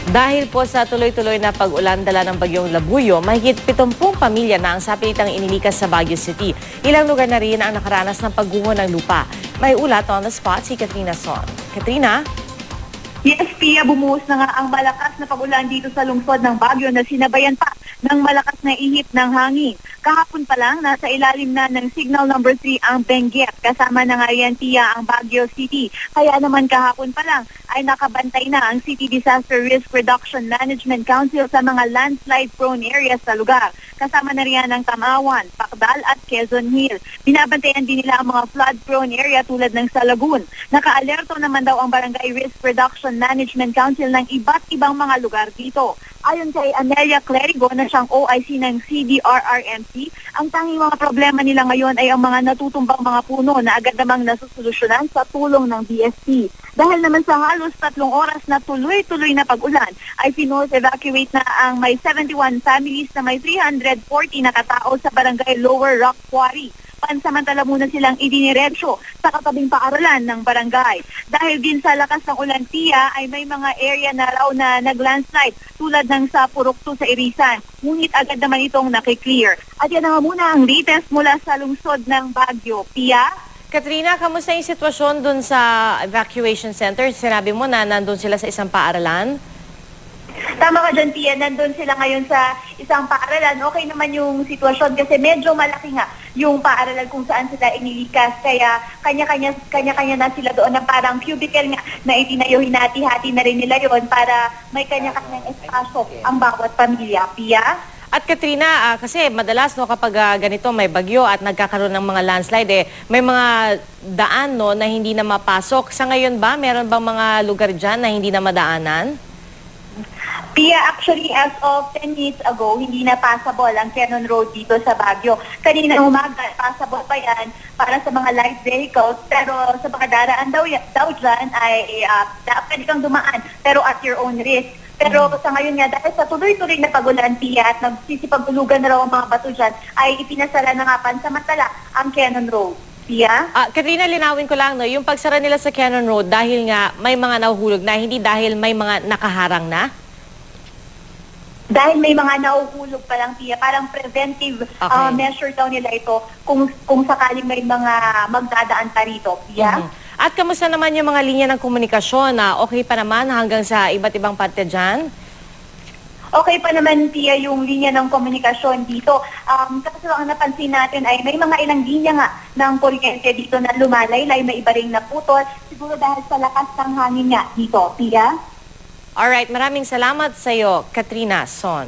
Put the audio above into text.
Dahil po sa tuloy-tuloy na pag-ulan dala ng bagyong Labuyo, mahigit 70 pamilya na ang sapilitang inilikas sa Baguio City. Ilang lugar na rin ang nakaranas ng pagguho ng lupa. May ulat on the spot si Katrina Son. Katrina? Yes, Pia, bumuhos na nga ang malakas na pag-ulan dito sa lungsod ng Baguio na sinabayan pa ng malakas na ihip ng hangin. Kahapon pa lang, nasa ilalim na ng signal number 3 ang Benguet. Kasama na nga yan, Pia, ang Baguio City. Kaya naman kahapon pa lang ay nakabantay na ang City Disaster Risk Reduction Management Council sa mga landslide-prone areas sa lugar. Kasama na riyan ang Tamawan, Pacdal at Quezon Hill. Binabantayan din nila ang mga flood-prone area tulad ng Salagun. Naka-alerto naman daw ang Barangay Risk Reduction Management Council ng iba't ibang mga lugar dito. Ayon kay Amelia Clerigo na siyang OIC ng CDRRMC, ang tanging mga problema nila ngayon ay ang mga natutumbang mga puno na agad namang nasusolusyonan sa tulong ng BSP. Dahil naman sa halos 3 oras na tuloy-tuloy na pag-ulan, ay pinorse evacuate na ang may 71 families na may 340 na katao sa Barangay Lower Rock Quarry. Pansamantala muna silang idiniretso sa katabing paaralan ng barangay. Dahil din sa lakas ng ulan, Pia, ay may mga area na raw na naglandslide tulad ng sa Purukto sa Irisan. Ngunit agad naman itong nakiklear. At yan na nga muna ang latest mula sa lungsod ng Baguio. Pia? Katrina, kamusta yung sitwasyon dun sa evacuation center? Sinabi mo na nandun sila sa isang paaralan? Tama ka dyan, Pia. Nandun sila ngayon sa isang paaralan. Okay naman yung sitwasyon kasi medyo malaki nga yung paaralan kung saan sila inilikas. Kaya kanya-kanya na sila doon na parang cubicle nga na itinayo, hinati-hati na rin nila yon para may kanya-kanyang espasyo ang bawat pamilya. Pia? At Katrina, kasi madalas no, kapag ganito may bagyo at nagkakaroon ng mga landslide, may mga daan no, na hindi na mapasok. Sa ngayon ba, meron bang mga lugar dyan na hindi na madaanan? Pia, actually, as of 10 minutes ago, hindi na passable ang Cannon Road dito sa Baguio. Kanina umaga, passable pa yan para sa mga light vehicles. Pero sa mga daraan daw dyan ay pwede kang dumaan, pero at your own risk. Pero sa ngayon nga, dahil sa tuloy-tuloy na pag-ulan, Pia, at nagsisipagulugan na raw ang mga bato dyan, ay ipinasara na nga pansamantala ang Cannon Road. Pia? Katrina, linawin ko lang, no, yung pagsara nila sa Cannon Road dahil nga may mga nahuhulog na, hindi dahil may mga nakaharang na? Dahil may mga nahuhulog pa lang, Pia, parang preventive measure daw nila ito kung sakaling may mga magdadaan pa rito, Pia. At kamusta naman yung mga linya ng komunikasyon na okay pa naman hanggang sa iba't ibang parte dyan? Okay pa naman, Pia, yung linya ng komunikasyon dito. Kaso ang napansin natin ay may mga ilang linya nga ng kuryente dito na lumalaylay, may iba ring naputol. Siguro dahil sa lakas ng hangin nga dito, Pia. Alright, maraming salamat sa iyo, Katrina Son.